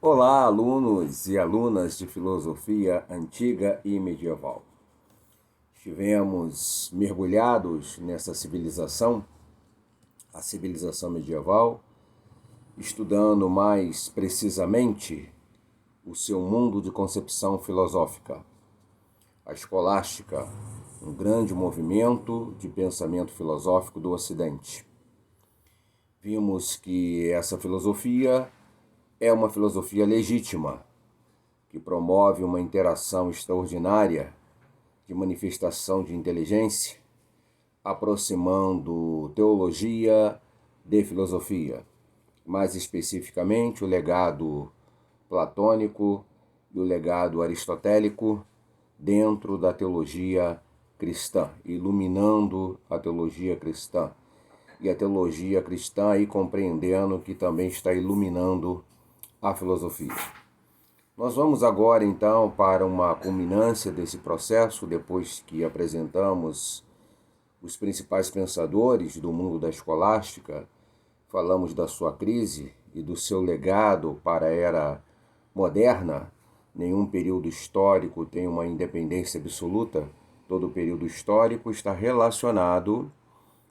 Olá, alunos e alunas de filosofia antiga e medieval. Estivemos mergulhados nessa civilização, a civilização medieval, estudando mais precisamente o seu mundo de concepção filosófica. A escolástica, um grande movimento de pensamento filosófico do Ocidente. Vimos que essa filosofia é uma filosofia legítima, que promove uma interação extraordinária de manifestação de inteligência, aproximando teologia de filosofia, mais especificamente o legado platônico e o legado aristotélico dentro da teologia cristã, iluminando a teologia cristã. E a teologia cristã aí compreendendo que também está iluminando a filosofia. Nós vamos agora então para uma culminância desse processo, depois que apresentamos os principais pensadores do mundo da escolástica, falamos da sua crise e do seu legado para a era moderna. Nenhum período histórico tem uma independência absoluta, todo período histórico está relacionado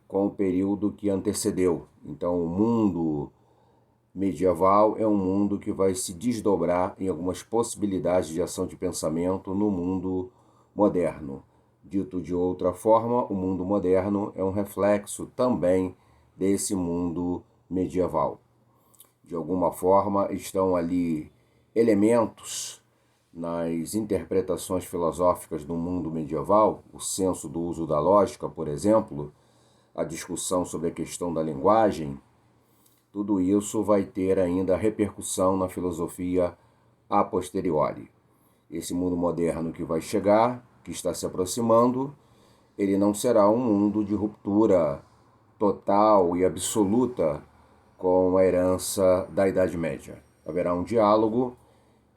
com o período que antecedeu. Então, o mundo medieval é um mundo que vai se desdobrar em algumas possibilidades de ação de pensamento no mundo moderno. Dito de outra forma, o mundo moderno é um reflexo também desse mundo medieval. De alguma forma, estão ali elementos nas interpretações filosóficas do mundo medieval, o senso do uso da lógica, por exemplo, a discussão sobre a questão da linguagem. Tudo isso vai ter ainda repercussão na filosofia a posteriori. Esse mundo moderno que vai chegar, que está se aproximando, ele não será um mundo de ruptura total e absoluta com a herança da Idade Média. Haverá um diálogo,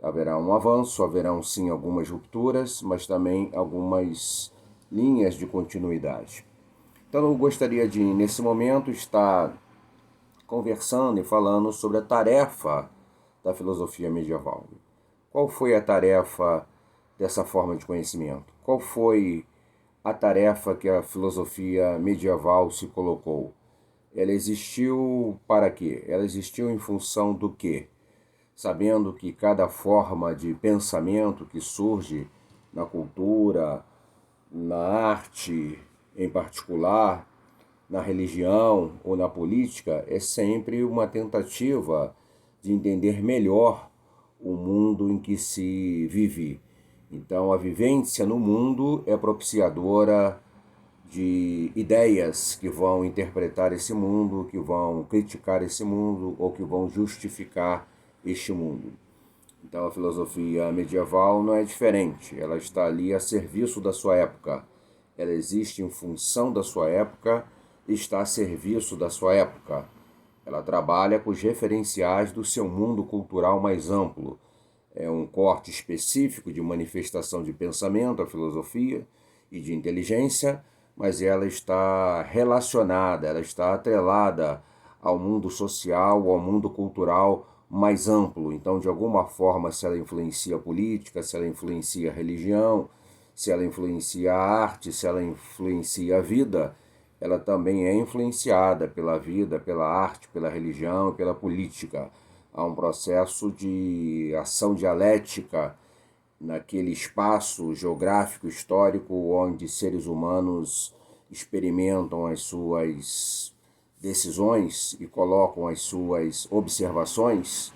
haverá um avanço, haverão sim algumas rupturas, mas também algumas linhas de continuidade. Então eu gostaria de, nesse momento, estar conversando e falando sobre a tarefa da filosofia medieval. Qual foi a tarefa dessa forma de conhecimento? Qual foi a tarefa que a filosofia medieval se colocou? Ela existiu para quê? Ela existiu em função do quê? Sabendo que cada forma de pensamento que surge na cultura, na arte em particular, na religião ou na política, é sempre uma tentativa de entender melhor o mundo em que se vive. Então, a vivência no mundo é propiciadora de ideias que vão interpretar esse mundo, que vão criticar esse mundo ou que vão justificar este mundo. Então, a filosofia medieval não é diferente, ela está ali a serviço da sua época. Ela existe em função da sua época, está a serviço da sua época. Ela trabalha com os referenciais do seu mundo cultural mais amplo. É um corte específico de manifestação de pensamento, a filosofia, e de inteligência, mas ela está relacionada, ela está atrelada ao mundo social, ao mundo cultural mais amplo. Então, de alguma forma, se ela influencia a política, se ela influencia a religião, se ela influencia a arte, se ela influencia a vida, ela também é influenciada pela vida, pela arte, pela religião e pela política. Há um processo de ação dialética naquele espaço geográfico histórico onde seres humanos experimentam as suas decisões e colocam as suas observações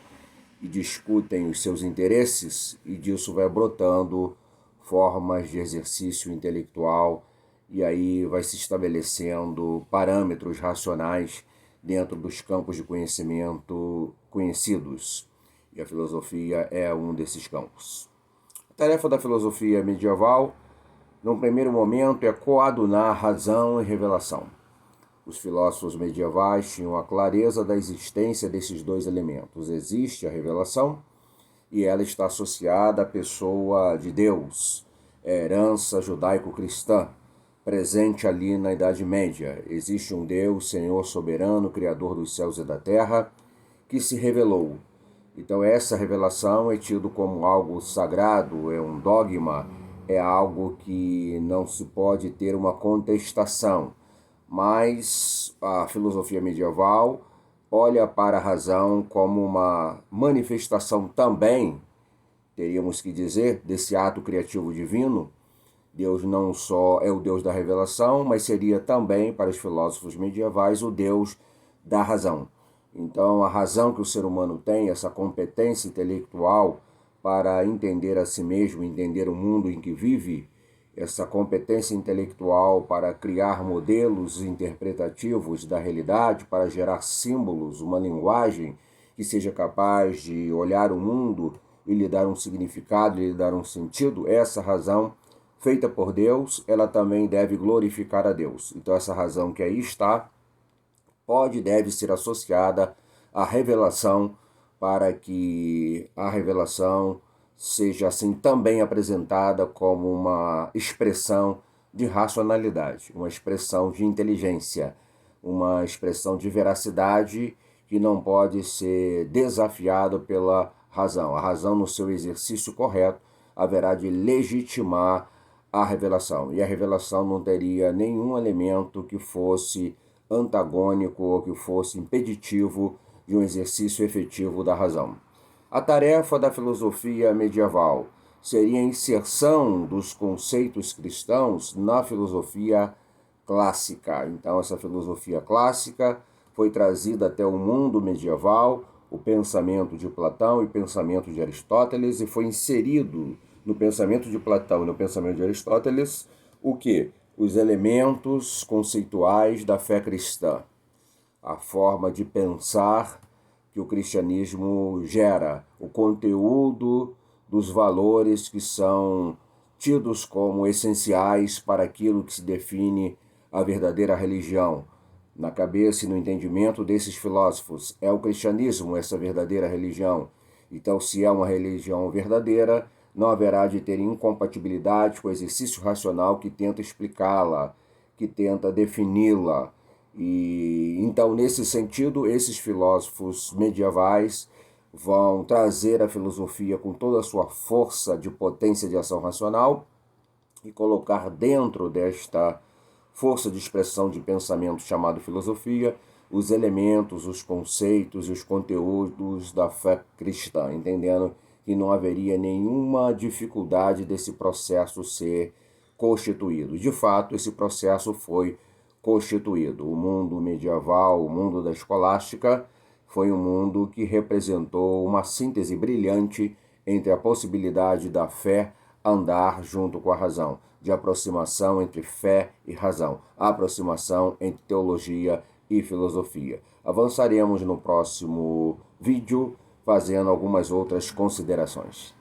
e discutem os seus interesses, e disso vai brotando formas de exercício intelectual, e aí vai se estabelecendo parâmetros racionais dentro dos campos de conhecimento conhecidos. E a filosofia é um desses campos. A tarefa da filosofia medieval, num primeiro momento, é coadunar razão e revelação. Os filósofos medievais tinham a clareza da existência desses dois elementos. Existe a revelação e ela está associada à pessoa de Deus, é a herança judaico-cristã, presente ali na Idade Média. Existe um Deus, Senhor soberano, Criador dos céus e da terra, que se revelou. Então essa revelação é tido como algo sagrado, é um dogma, é algo que não se pode ter uma contestação. Mas a filosofia medieval olha para a razão como uma manifestação também, teríamos que dizer, desse ato criativo divino. Deus não só é o Deus da revelação, mas seria também, para os filósofos medievais, o Deus da razão. Então, a razão que o ser humano tem, essa competência intelectual para entender a si mesmo, entender o mundo em que vive, essa competência intelectual para criar modelos interpretativos da realidade, para gerar símbolos, uma linguagem que seja capaz de olhar o mundo e lhe dar um significado, lhe dar um sentido, essa razão feita por Deus, ela também deve glorificar a Deus. Então essa razão que aí está pode e deve ser associada à revelação, para que a revelação seja assim também apresentada como uma expressão de racionalidade, uma expressão de inteligência, uma expressão de veracidade que não pode ser desafiada pela razão. A razão, no seu exercício correto, haverá de legitimar a revelação. E a revelação não teria nenhum elemento que fosse antagônico ou que fosse impeditivo de um exercício efetivo da razão. A tarefa da filosofia medieval seria a inserção dos conceitos cristãos na filosofia clássica. Então, essa filosofia clássica foi trazida até o mundo medieval, o pensamento de Platão e o pensamento de Aristóteles, e foi inserido no pensamento de Platão e no pensamento de Aristóteles o quê? Os elementos conceituais da fé cristã, a forma de pensar que o cristianismo gera, o conteúdo dos valores que são tidos como essenciais para aquilo que se define a verdadeira religião. Na cabeça e no entendimento desses filósofos, é o cristianismo essa verdadeira religião. Então, se é uma religião verdadeira, não haverá de ter incompatibilidade com o exercício racional que tenta explicá-la, que tenta defini-la. E então, nesse sentido, esses filósofos medievais vão trazer a filosofia com toda a sua força de potência de ação racional e colocar dentro desta força de expressão de pensamento chamado filosofia os elementos, os conceitos e os conteúdos da fé cristã, entendendo que não haveria nenhuma dificuldade desse processo ser constituído. De fato, esse processo foi constituído. O mundo medieval, o mundo da escolástica, foi um mundo que representou uma síntese brilhante entre a possibilidade da fé andar junto com a razão, de aproximação entre fé e razão, a aproximação entre teologia e filosofia. Avançaremos no próximo vídeo fazendo algumas outras considerações.